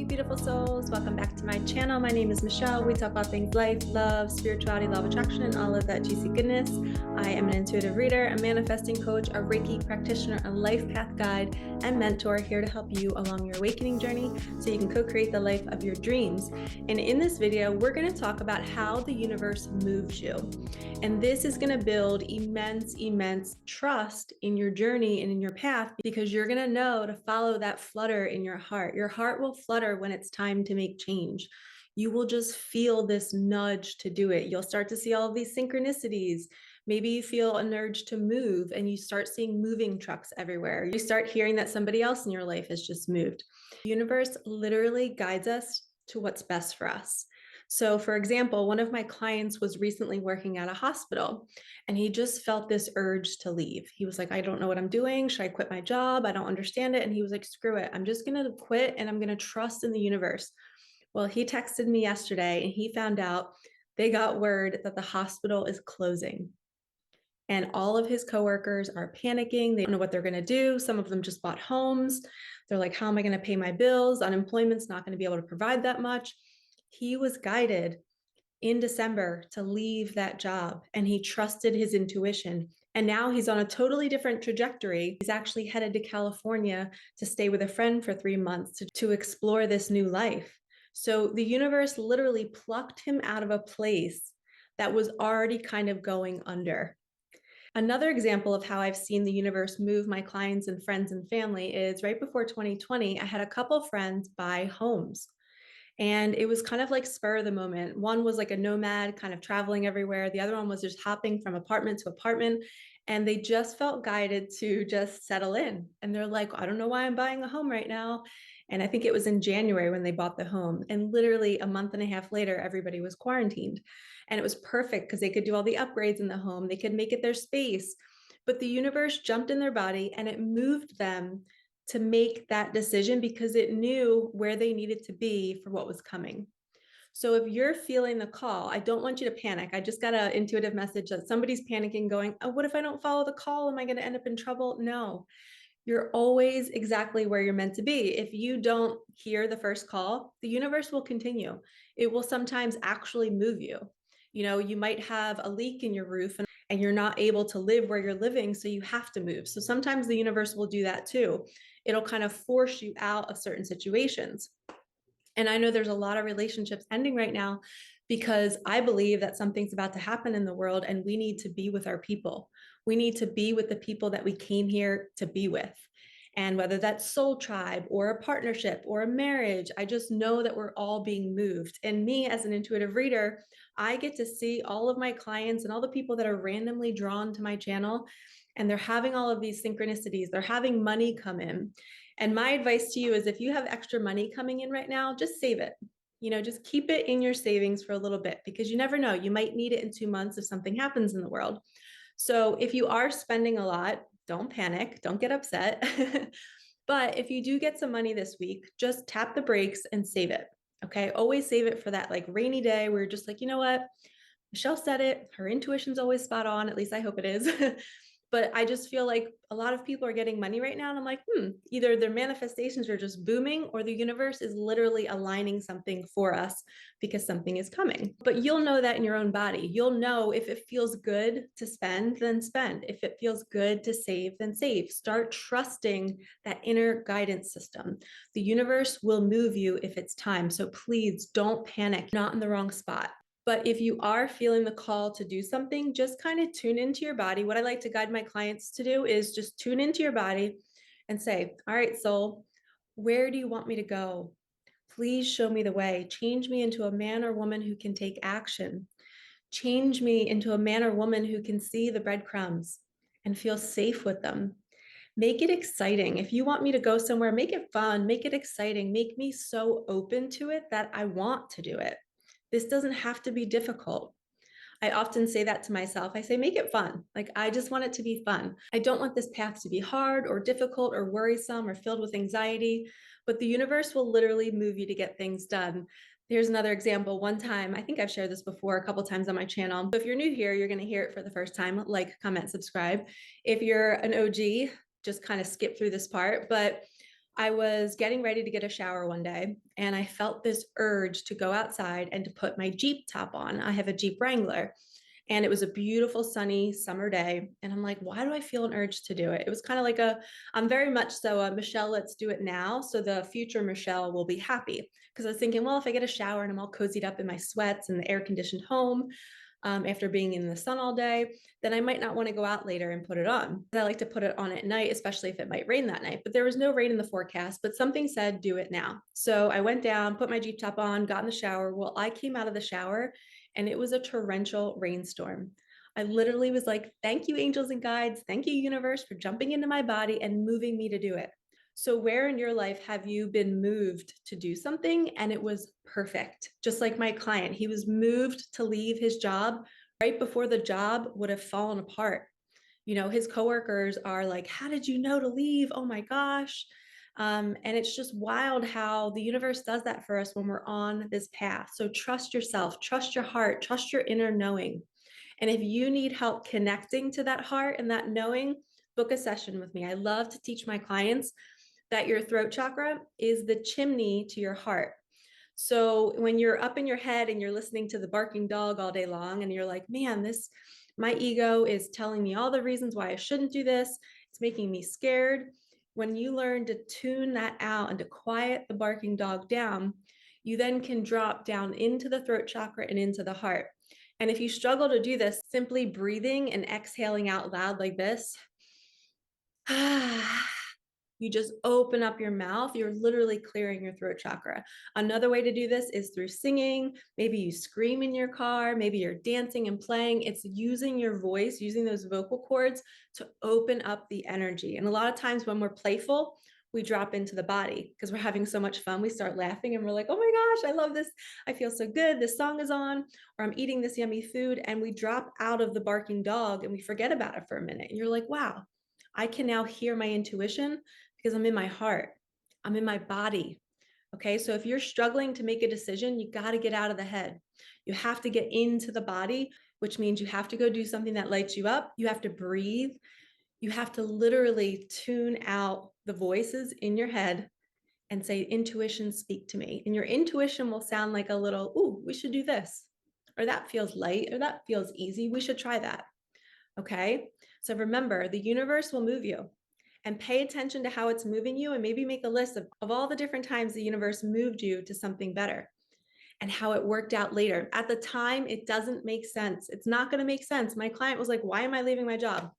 you beautiful souls. Welcome back to my channel. My name is Michelle. We talk about things life, love, spirituality, law of attraction, and all of that juicy goodness. I am an intuitive reader, a manifesting coach, a Reiki practitioner, a life path guide, and mentor here to help you along your awakening journey so you can co-create the life of your dreams. And in this video, we're going to talk about how the universe moves you. And this is going to build immense trust in your journey and in your path, because you're going to know to follow that flutter in your heart. Your heart will flutter when it's time to make change. You will just feel this nudge to do it. You'll start to see all of these synchronicities. Maybe you feel an urge to move and you start seeing moving trucks everywhere. You start hearing that somebody else in your life has just moved. The universe literally guides us to what's best for us. So for example, one of my clients was recently working at a hospital and he just felt this urge to leave. He was like, I don't know what I'm doing. Should I quit my job? I don't understand it. And he was like, screw it. I'm just going to quit and I'm going to trust in the universe. Well, he texted me yesterday and he found out they got word that the hospital is closing. And all of his coworkers are panicking. They don't know what they're going to do. Some of them just bought homes. They're like, how am I going to pay my bills? Unemployment's not going to be able to provide that much. He was guided in December to leave that job and he trusted his intuition. And now he's on a totally different trajectory. He's actually headed to California to stay with a friend for 3 months to explore this new life. So the universe literally plucked him out of a place that was already kind of going under. Another example of how I've seen the universe move my clients and friends and family is right before 2020, I had a couple friends buy homes. And it was kind of like spur of the moment. One was like a nomad, kind of traveling everywhere. The other one was just hopping from apartment to apartment. And they just felt guided to just settle in. And they're like, I don't know why I'm buying a home right now. And I think it was in January when they bought the home. And literally a month and a half later, everybody was quarantined. And it was perfect because they could do all the upgrades in the home. They could make it their space. But the universe jumped in their body and it moved them to make that decision because it knew where they needed to be for what was coming. So if you're feeling the call, I don't want you to panic. I just got an intuitive message that somebody's panicking going, oh, what if I don't follow the call? Am I going to end up in trouble? No, you're always exactly where you're meant to be. If you don't hear the first call, the universe will continue. It will sometimes actually move you. You know, you might have a leak in your roof and you're not able to live where you're living, so you have to move. So sometimes the universe will do that too. It'll kind of force you out of certain situations. And I know there's a lot of relationships ending right now because I believe that something's about to happen in the world and we need to be with our people. We need to be with the people that we came here to be with. And whether that's soul tribe or a partnership or a marriage, I just know that we're all being moved. And me as an intuitive reader, I get to see all of my clients and all the people that are randomly drawn to my channel. And they're having all of these synchronicities. They're having money come in. And my advice to you is if you have extra money coming in right now, just save it. You know, just keep it in your savings for a little bit because you never know. You might need it in 2 months if something happens in the world. So if you are spending a lot, don't panic, don't get upset. But if you do get some money this week, just tap the brakes and save it. Okay. Always save it for that like rainy day where you're just like, you know what? Michelle said it. Her intuition's always spot on. At least I hope it is. But I just feel like a lot of people are getting money right now. And I'm like, either their manifestations are just booming or the universe is literally aligning something for us because something is coming. But you'll know that in your own body. You'll know if it feels good to spend, then spend. If it feels good to save, then save. Start trusting that inner guidance system. The universe will move you if it's time. So please don't panic. You're not in the wrong spot. But if you are feeling the call to do something, just kind of tune into your body. What I like to guide my clients to do is just tune into your body and say, all right, soul, where do you want me to go? Please show me the way. Change me into a man or woman who can take action. Change me into a man or woman who can see the breadcrumbs and feel safe with them. Make it exciting. If you want me to go somewhere, make it fun, make it exciting, make me so open to it that I want to do it. This doesn't have to be difficult. I often say that to myself. I say, make it fun. Like, I just want it to be fun. I don't want this path to be hard or difficult or worrisome or filled with anxiety, but the universe will literally move you to get things done. Here's another example. One time, I think I've shared this before a couple times on my channel. So if you're new here, you're going to hear it for the first time. Like, comment, subscribe. If you're an OG, just kind of skip through this part. But I was getting ready to get a shower one day, and I felt this urge to go outside and to put my Jeep top on. I have a Jeep Wrangler, and it was a beautiful sunny summer day. And I'm like, why do I feel an urge to do it? It was kind of like I'm very much so a Michelle, let's do it now. So the future Michelle will be happy. Because I was thinking, well, if I get a shower and I'm all cozied up in my sweats in the air conditioned home, after being in the sun all day, then I might not want to go out later and put it on. I like to put it on at night, especially if it might rain that night. But there was no rain in the forecast, but something said, do it now. So I went down, put my Jeep top on, got in the shower. Well, I came out of the shower and it was a torrential rainstorm. I literally was like, thank you, angels and guides. Thank you, universe, for jumping into my body and moving me to do it. So where in your life have you been moved to do something and it was perfect? Just like my client, he was moved to leave his job right before the job would have fallen apart. You know, his coworkers are like, how did you know to leave? Oh my gosh. And it's just wild how the universe does that for us when we're on this path. So trust yourself, trust your heart, trust your inner knowing. And if you need help connecting to that heart and that knowing, book a session with me. I love to teach my clients that your throat chakra is the chimney to your heart. So when you're up in your head and you're listening to the barking dog all day long and you're like, man, my ego is telling me all the reasons why I shouldn't do this. It's making me scared. When you learn to tune that out and to quiet the barking dog down, you then can drop down into the throat chakra and into the heart. And if you struggle to do this, simply breathing and exhaling out loud like this, you just open up your mouth, you're literally clearing your throat chakra. Another way to do this is through singing. Maybe you scream in your car, maybe you're dancing and playing. It's using your voice, using those vocal cords to open up the energy. And a lot of times when we're playful, we drop into the body because we're having so much fun. We start laughing and we're like, oh my gosh, I love this. I feel so good. This song is on, or I'm eating this yummy food. And we drop out of the barking dog and we forget about it for a minute. And you're like, wow, I can now hear my intuition because I'm in my heart. I'm in my body. Okay. So if you're struggling to make a decision, you got to get out of the head. You have to get into the body, which means you have to go do something that lights you up. You have to breathe. You have to literally tune out the voices in your head and say, intuition, speak to me. And your intuition will sound like a little, ooh, we should do this. Or that feels light, or that feels easy. We should try that. Okay. So remember, the universe will move you, and pay attention to how it's moving you, and maybe make a list of all the different times the universe moved you to something better and how it worked out later. At the time, it doesn't make sense. It's not going to make sense. My client was like, why am I leaving my job?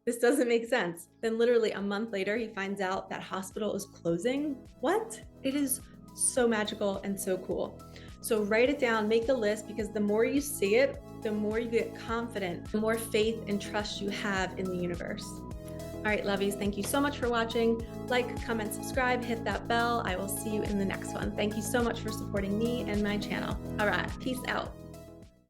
This doesn't make sense. Then literally a month later, he finds out that hospital is closing. What? It is so magical and so cool. So write it down, make a list, because the more you see it, the more you get confident, the more faith and trust you have in the universe. All right, lovies, thank you so much for watching. Like, comment, subscribe, hit that bell. I will see you in the next one. Thank you so much for supporting me and my channel. All right, peace out.